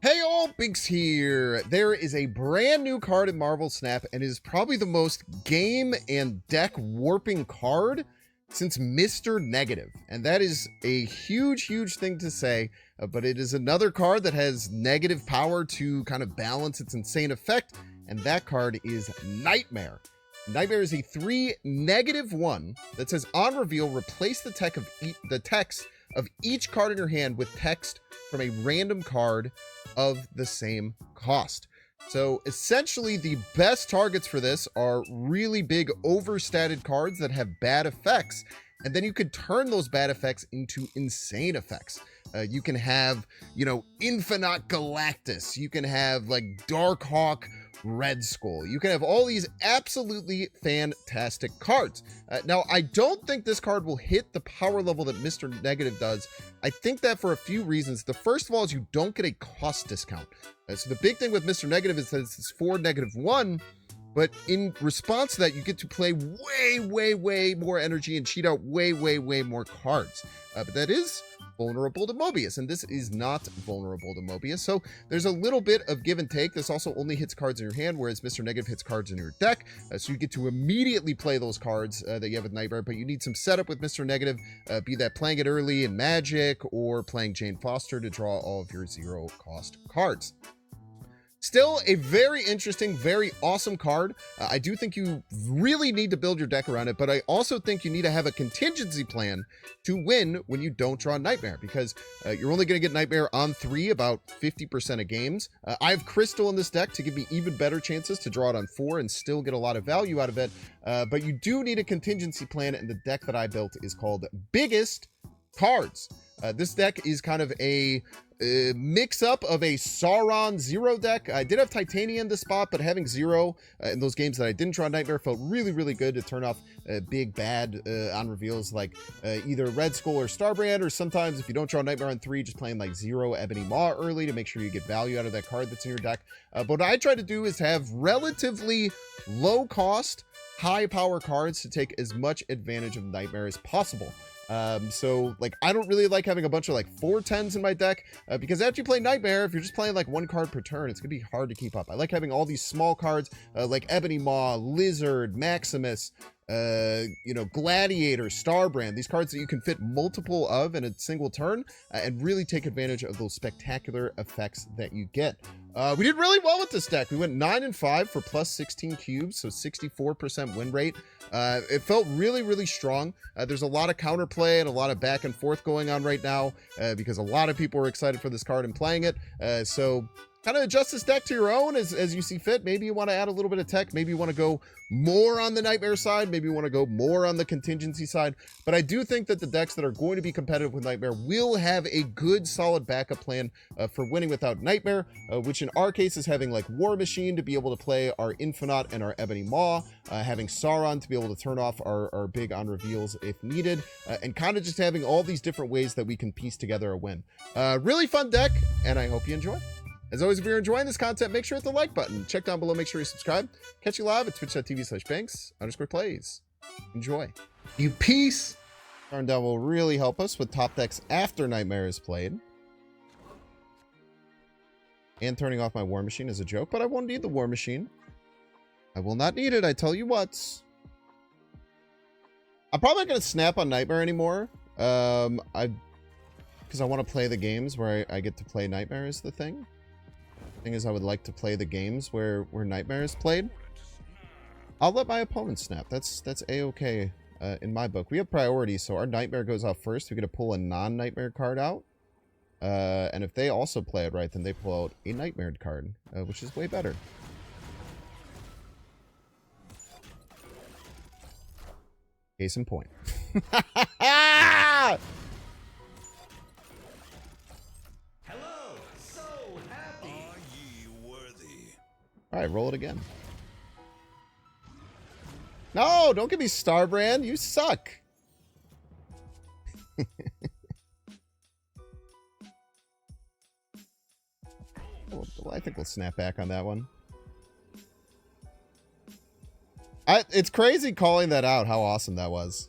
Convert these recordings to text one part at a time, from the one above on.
Hey all, Binks here. There is a brand new card in Marvel Snap and it is probably the most game and deck warping card since Mr. Negative. And that is a huge thing to say, but it is another card that has negative power to kind of balance its insane effect, and that card is Nightmare. Nightmare is a 3/1 that says on reveal, replace the text of each card in your hand with text from a random card of the same cost. So essentially the best targets for this are really big overstated cards that have bad effects, and then you could turn those bad effects into insane effects. You can have, Infinite Galactus. You can have like Darkhawk Red Skull. You can have all these absolutely fantastic cards. Now, I don't think this card will hit the power level that Mr. Negative does. I think that for a few reasons. The first of all is you don't get a cost discount. So the big thing with Mr. Negative is that it's 4/1, but in response to that, you get to play way more energy and cheat out way more cards. But that is vulnerable to Mobius, and this is not vulnerable to Mobius. So there's a little bit of give and take. This also only hits cards in your hand, whereas Mr. Negative hits cards in your deck. So you get to immediately play those cards that you have with Nightmare, but you need some setup with Mr. Negative, be that playing it early in Magic or playing Jane Foster to draw all of your zero cost cards. Still a very interesting, very awesome card. I do think you really need to build your deck around it, but I also think you need to have a contingency plan to win when you don't draw Nightmare, because you're only going to get Nightmare on 3 about 50% of games. I have Crystal in this deck to give me even better chances to draw it on 4 and still get a lot of value out of it, but you do need a contingency plan, and the deck that I built is called Biggest Cards. This deck is kind of a mix-up of a Sauron Zero deck. I did have Titania in this spot, but having Zero in those games that I didn't draw Nightmare felt really good to turn off big bad on reveals like either Red Skull or Starbrand, or sometimes if you don't draw Nightmare on 3, just playing like Zero Ebony Maw early to make sure you get value out of that card that's in your deck. But what I try to do is have relatively low cost, high power cards to take as much advantage of Nightmare as possible. So like I don't really like having a bunch of like 4/10s in my deck, because after you play Nightmare, if you're just playing like 1 card per turn, it's gonna be hard to keep up. I like having all these small cards like Ebony Maw, Lizard, Maximus, Gladiator, Starbrand, these cards that you can fit multiple of in a single turn and really take advantage of those spectacular effects that you get. We did really well with this deck. We went 9 and 5 for plus 16 cubes, so 64% win rate. It felt really strong. There's a lot of counterplay and a lot of back and forth going on right now because a lot of people are excited for this card and playing it. So kind of adjust this deck to your own as you see fit. Maybe you want to add a little bit of tech. Maybe you want to go more on the Nightmare side. Maybe you want to go more on the contingency side. But I do think that the decks that are going to be competitive with Nightmare will have a good, solid backup plan for winning without Nightmare, which in our case is having like War Machine to be able to play our Infinite and our Ebony Maw, having Sauron to be able to turn off our big on reveals if needed, and kind of just having all these different ways that we can piece together a win. Really fun deck, and I hope you enjoy. As always, if you're enjoying this content, make sure to hit the like button. Check down below, make sure you subscribe. Catch you live at twitch.tv/Banks_plays. Enjoy. You piece! Turn down will really help us with top decks after Nightmare is played. And turning off my War Machine is a joke, but I won't need the War Machine. I will not need it, I tell you what. I'm probably not going to snap on Nightmare anymore. Because I want to play the games where I get to play Nightmare is the thing. Thing is, I would like to play the games where Nightmare is played. I'll let my opponent snap. That's a-okay in my book. We have priority, so our Nightmare goes off first. We get to pull a non-Nightmare card out. And if they also play it right, then they pull out a Nightmare card, which is way better. Case in point. All right, roll it again. No, don't give me Starbrand. You suck. Well, I think we'll snap back on that one. It's crazy calling that out, how awesome that was.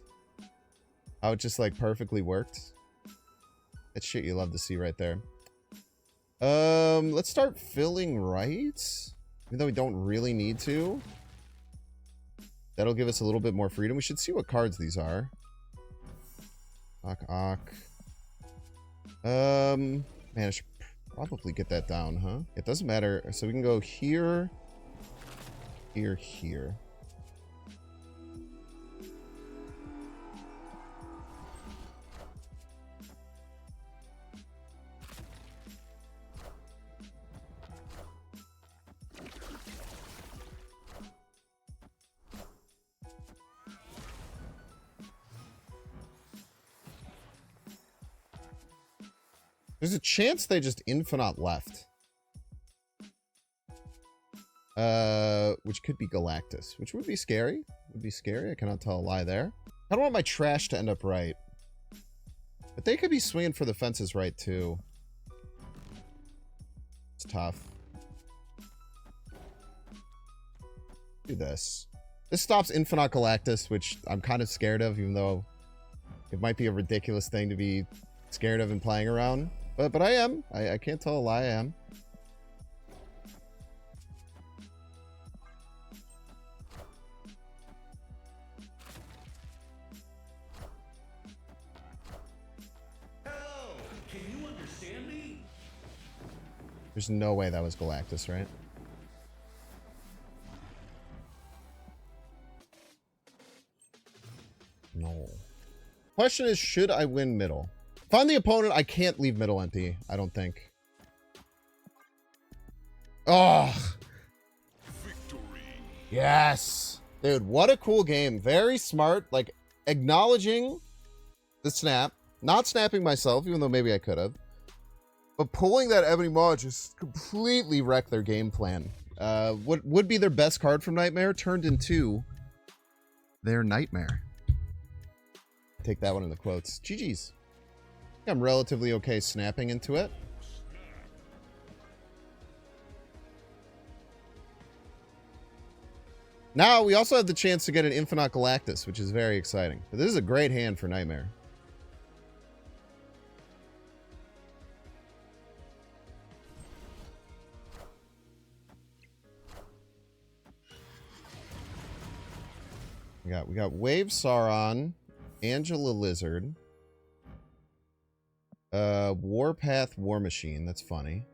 How it just like perfectly worked. That's shit you love to see right there. Let's start filling rights. Even though we don't really need to. That'll give us a little bit more freedom. We should see what cards these are. Man, I should probably get that down, huh? It doesn't matter. So we can go here, here, here. There's a chance they just infinite left. Which could be Galactus, which would be scary. Would be scary. I cannot tell a lie there. I don't want my trash to end up right. But they could be swinging for the fences right, too. It's tough. Do this. This stops Infinite Galactus, which I'm kind of scared of, even though it might be a ridiculous thing to be scared of and playing around. But I am. I can't tell a lie, I am. Can you understand me? There's no way that was Galactus, right? No. Question is, should I win middle? If I'm the opponent, I can't leave middle empty, I don't think. Oh. Victory. Yes. Dude, what a cool game. Very smart. Like, acknowledging the snap. Not snapping myself, even though maybe I could have. But pulling that Ebony Maw just completely wrecked their game plan. What would be their best card from Nightmare turned into their Nightmare. Take that one in the quotes. GG's. I'm relatively okay snapping into it. Now, we also have the chance to get an Infinite Galactus, which is very exciting. But this is a great hand for Nightmare. We got Wave Sauron, Angela Lizard, Warpath War Machine, that's funny.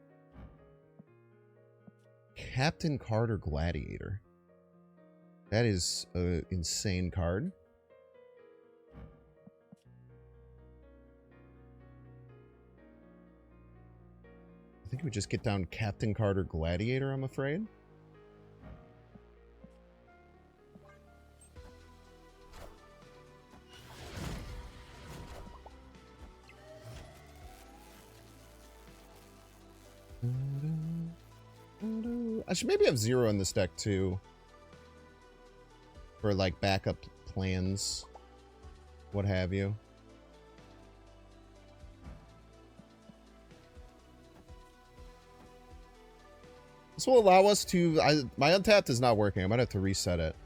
Captain Carter Gladiator. That is an insane card. I think we just get down Captain Carter Gladiator, I'm afraid. I should maybe have Zero in this deck too. For like backup plans. What have you. This will allow us to... my Untapped is not working. I might have to reset it.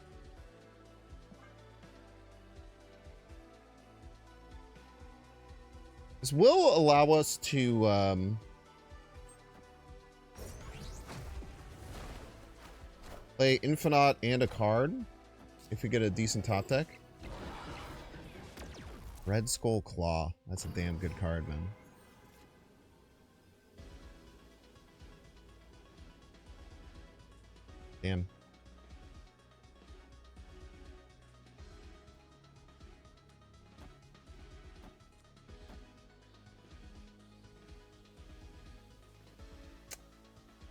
This will allow us to... play Infinite and a card. If we get a decent top deck. Red Skull Claw. That's a damn good card, man. Damn.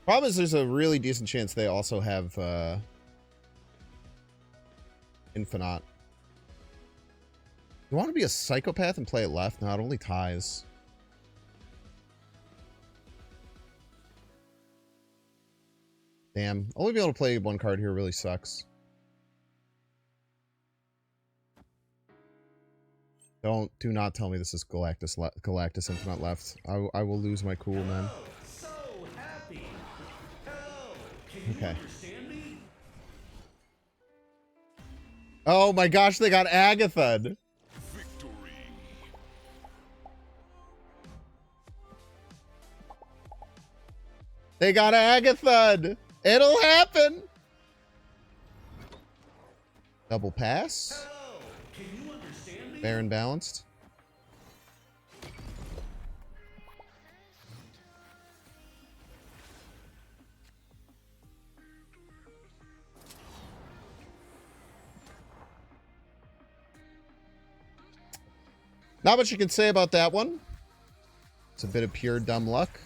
Problem is there's a really decent chance they also have Infinite. You want to be a psychopath and play it left? No, it only ties. Damn. Only be able to play one card here really sucks. Do not tell me this is Galactus Infinite left. I will lose my cool, man. So happy. Okay. Oh my gosh, they got Agatha. Victory. They got Agathon. It'll happen. Double pass. Hello. Can you understand me? Fair and balanced. Not much you can say about that one. It's a bit of pure dumb luck.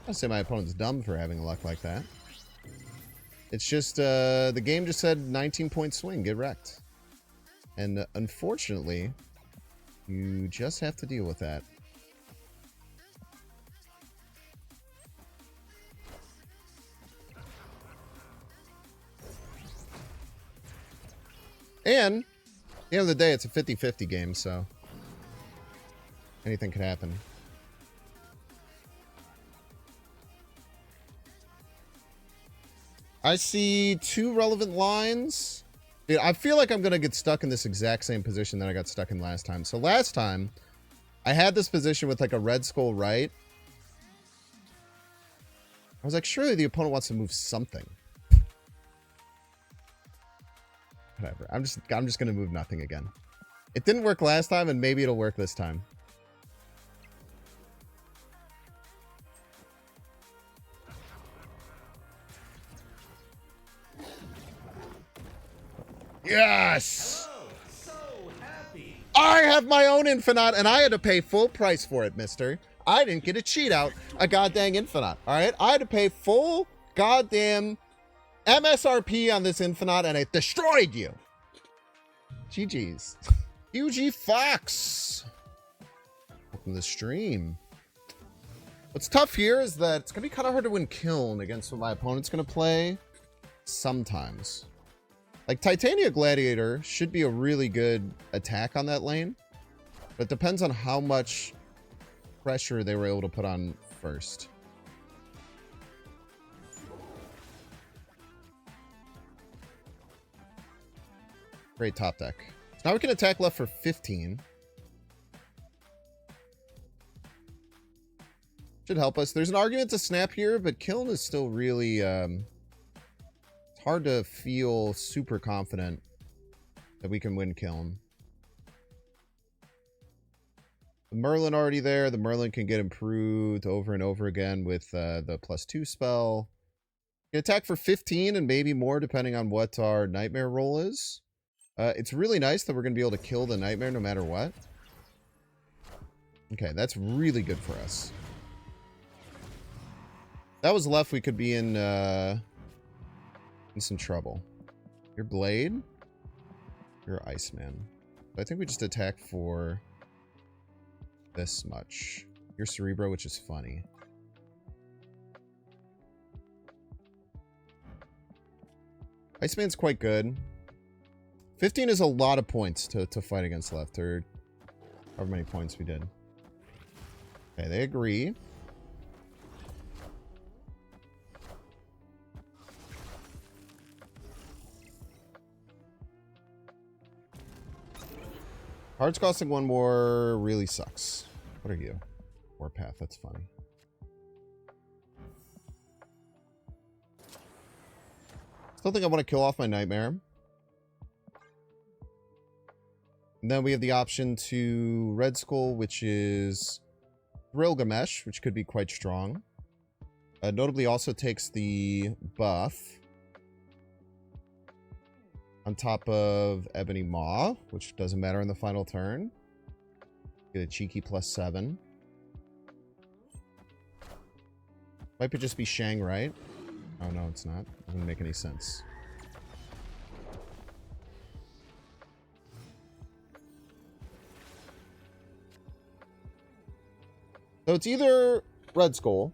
I'd say my opponent's dumb for having luck like that. It's just, the game just said 19-point swing, get wrecked. And unfortunately, you just have to deal with that. And, at the end of the day, it's a 50-50 game, so anything could happen. I see 2 relevant lines. Dude, I feel like I'm going to get stuck in this exact same position that I got stuck in last time. So last time, I had this position with like a red skull right. I was like, surely the opponent wants to move something. Whatever. I'm just going to move nothing again. It didn't work last time, and maybe it'll work this time. Yes! Hello. So happy. I have my own Infinite, and I had to pay full price for it, mister. I didn't get to cheat out a goddamn Infinite, alright? I had to pay full goddamn MSRP on this Infinite, and it destroyed you. GG's. UG Fox. Welcome to the stream. What's tough here is that it's going to be kind of hard to win Kiln against what my opponent's going to play sometimes. Like, Titania Gladiator should be a really good attack on that lane. But it depends on how much pressure they were able to put on first. Great top deck. So now we can attack left for 15. Should help us. There's an argument to snap here, but Kiln is still really... it's hard to feel super confident that we can win Kiln. The Merlin already there. The Merlin can get improved over and over again with the +2 spell. You can attack for 15 and maybe more depending on what our Nightmare roll is. It's really nice that we're going to be able to kill the Nightmare no matter what. Okay, that's really good for us. That was left, we could be in some trouble. Your Blade. You're Iceman. I think we just attack for this much. Your Cerebro, which is funny. Iceman's quite good. 15 is a lot of points to fight against left, or however many points we did. Okay, they agree. Cards costing 1 more really sucks. What are you? Warpath, that's funny. Still think I want to kill off my Nightmare. And then we have the option to Red Skull, which is Thrilgamesh, which could be quite strong. Notably also takes the buff on top of Ebony Maw, which doesn't matter in the final turn. Get a cheeky +7. Might just be Shang, right? Oh no, it's not. Doesn't make any sense. So it's either Red Skull,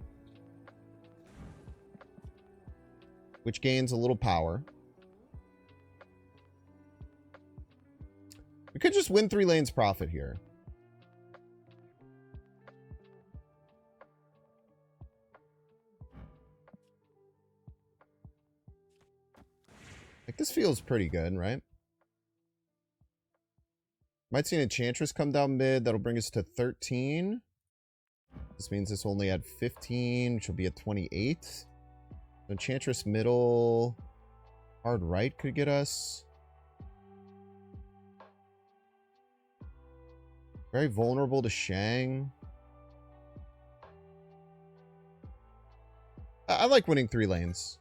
which gains a little power. We could just win 3 lanes profit here. Like, this feels pretty good, right? Might see an Enchantress come down mid. That'll bring us to 13. This means this only had 15, which will be at 28. Enchantress middle. Hard right could get us. Very vulnerable to Shang. I like winning 3 lanes.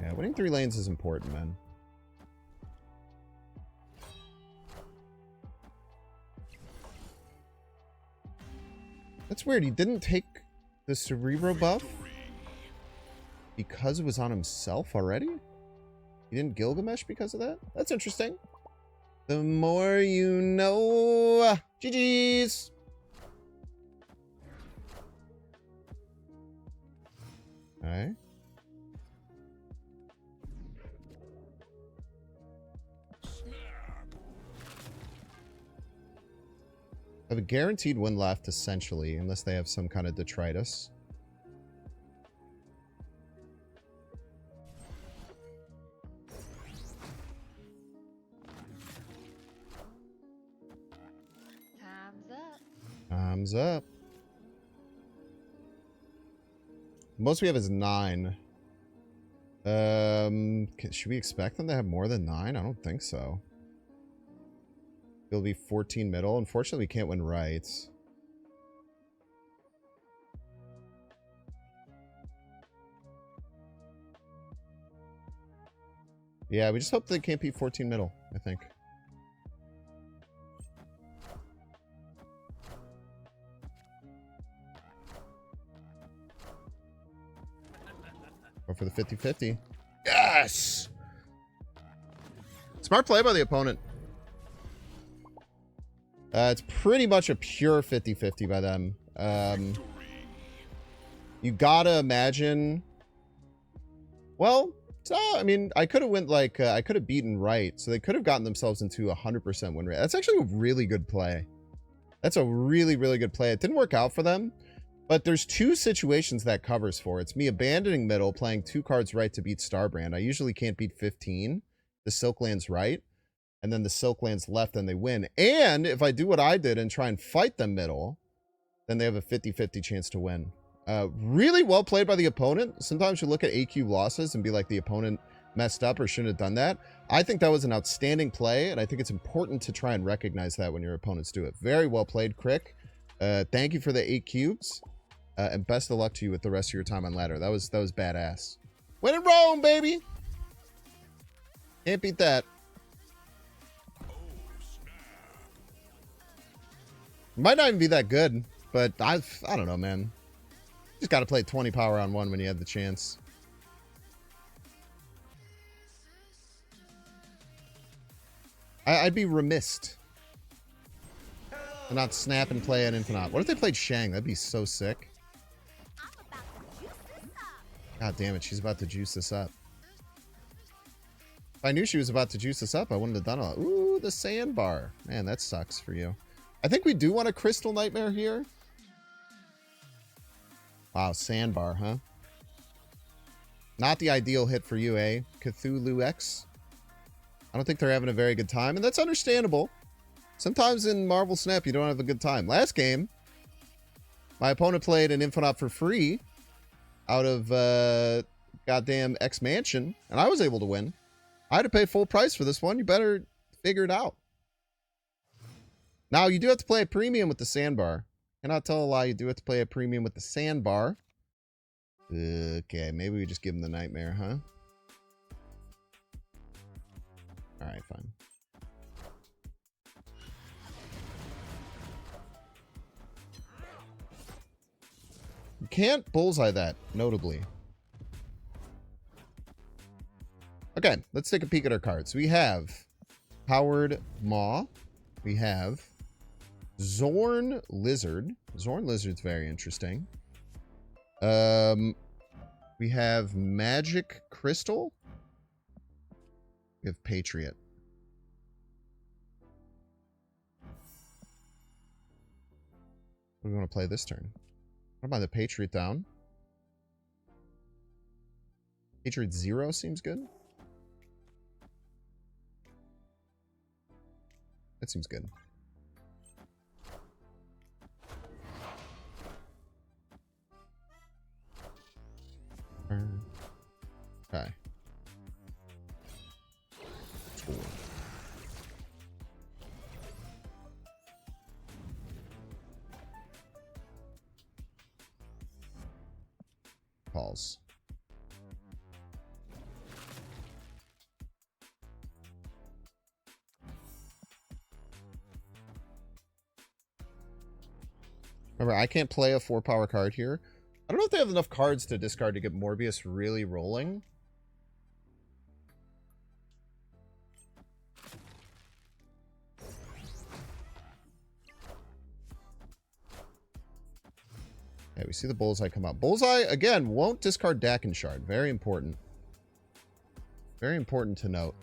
Yeah, winning 3 lanes is important, man. That's weird. He didn't take the Cerebro buff because it was on himself already? He didn't Gilgamesh because of that? That's interesting. The more you know. GG's. Alright. Have a guaranteed win left, essentially, unless they have some kind of detritus. Time's up. Time's up. Most we have is 9. Should we expect them to have more than 9? I don't think so. It'll be 14 middle. Unfortunately, we can't win rights. Yeah, we just hope they can't beat 14 middle, I think. Go for the 50-50. Yes! Smart play by the opponent. It's pretty much a pure 50-50 by them. You gotta imagine... Well, I mean, I could have went like... I could have beaten right, so they could have gotten themselves into a 100% win rate. That's actually a really good play. That's a really, really good play. It didn't work out for them, but there's 2 situations that covers for. It's me abandoning middle, playing 2 cards right to beat Starbrand. I usually can't beat 15. The Silk lands right. And then the Silk lands left and they win. And if I do what I did and try and fight them middle, then they have a 50-50 chance to win. Really well played by the opponent. Sometimes you look at AQ losses and be like, the opponent messed up or shouldn't have done that. I think that was an outstanding play, and I think it's important to try and recognize that when your opponents do it. Very well played, Crick. Thank you for the 8 cubes, and best of luck to you with the rest of your time on ladder. That was badass. Win in Rome, baby! Can't beat that. Might not even be that good, but I don't know, man. Just got to play 20 power on 1 when you have the chance. I'd be remiss to not snap and play an Infinite. What if they played Shang? That'd be so sick. God damn it, she's about to juice this up. If I knew she was about to juice this up, I wouldn't have done it. Ooh, the sandbar. Man, that sucks for you. I think we do want a Crystal Nightmare here. Wow, sandbar, huh? Not the ideal hit for you, eh? Cthulhu X. I don't think they're having a very good time, and that's understandable. Sometimes in Marvel Snap, you don't have a good time. Last game, my opponent played an Infinite for free out of goddamn X Mansion, and I was able to win. I had to pay full price for this one. You better figure it out. Now, you do have to play a premium with the sandbar. Cannot tell a lie, you do have to play a premium with the sandbar. Okay, maybe we just give him the nightmare, huh? Alright, fine. You can't bullseye that, notably. Okay, let's take a peek at our cards. We have Powered Maw. We have Zorn Lizard. Zorn Lizard's very interesting. We have Magic Crystal. We have Patriot. What do we want to play this turn? What about the Patriot down? Patriot 0 seems good. That seems good. Okay. Cool. Calls. Remember, I can't play a 4-power card here. I don't know if they have enough cards to discard to get Morbius really rolling. Okay, we see the Bullseye come out. Bullseye, again, won't discard Dakin Shard. Very important. Very important to note.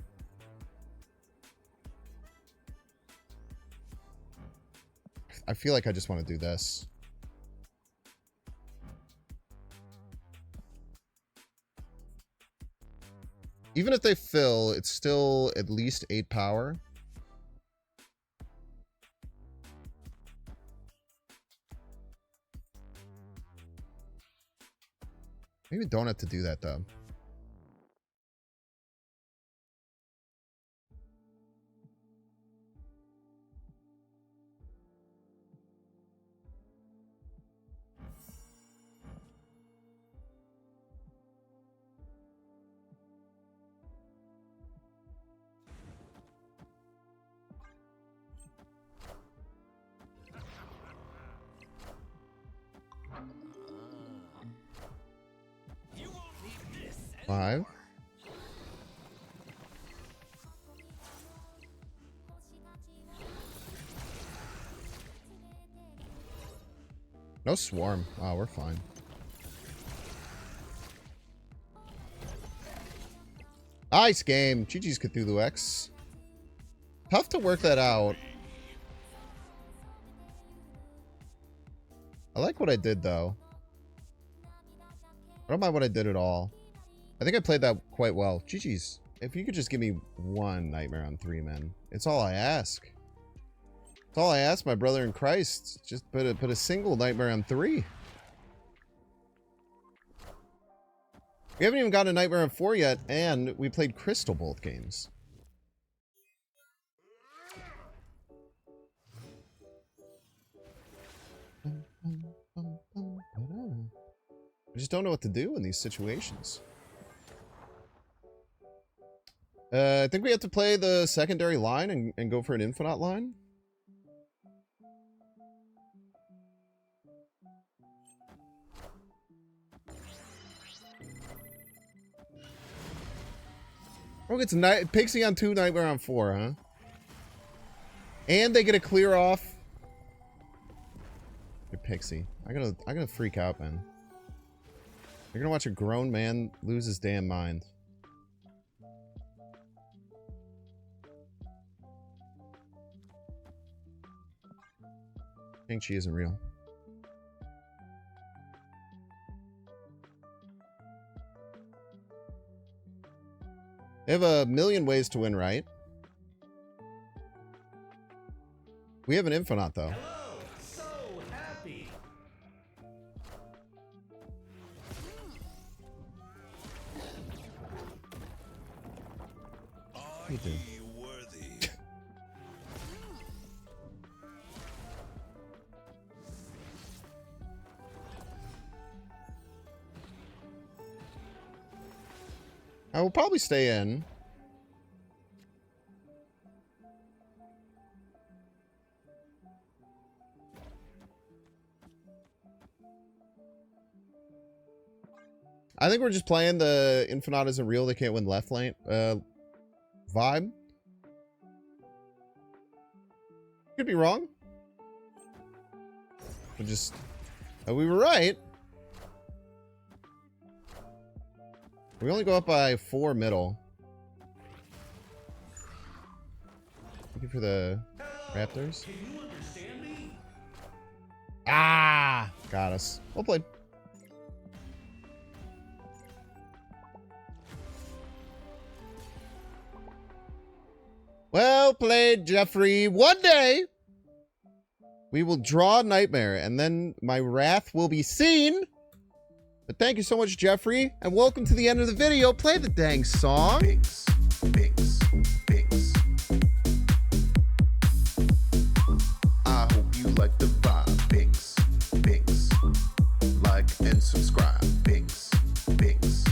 I feel like I just want to do this. Even if they fill, it's still at least 8 power. Maybe don't have to do that, though. You won't need this 5. No swarm. Wow, we're fine. Nice game. GG's Cthulhu X. Tough to work that out. I like what I did, though. I don't mind what I did at all. I think I played that quite well. GG's. If you could just give me one Nightmare on 3, man. It's all I ask. It's all I ask, my brother in Christ. Just put a single Nightmare on 3. We haven't even gotten a Nightmare on 4 yet, and we played Crystal both games. I just don't know what to do in these situations. I think we have to play the secondary line and go for an Infinite line. Oh, it's Pixie on 2, Nightmare on 4, huh? And they get a clear off. Good Pixie. I'm gonna freak out, man. You're gonna watch a grown man lose his damn mind. Shang-Chi isn't real. They have a million ways to win, right? We have an Infinite, though. Hello, so happy. Are You do. ye worthy? I will probably stay in. I think we're just playing the Infinite isn't real. They can't win left lane vibe. Could be wrong. But just we were right. We only go up by 4 middle. Thank you for the Raptors. Can you understand me? Ah! Got us. Well played. Well played, Jeffrey. One day, we will draw a nightmare, and then my wrath will be seen. But thank you so much, Jeffrey, and welcome to the end of the video. Play the dang song. Binks, Binks, Binks. I hope you like the vibe. Binks, Binks. Like and subscribe. Binks, Binks.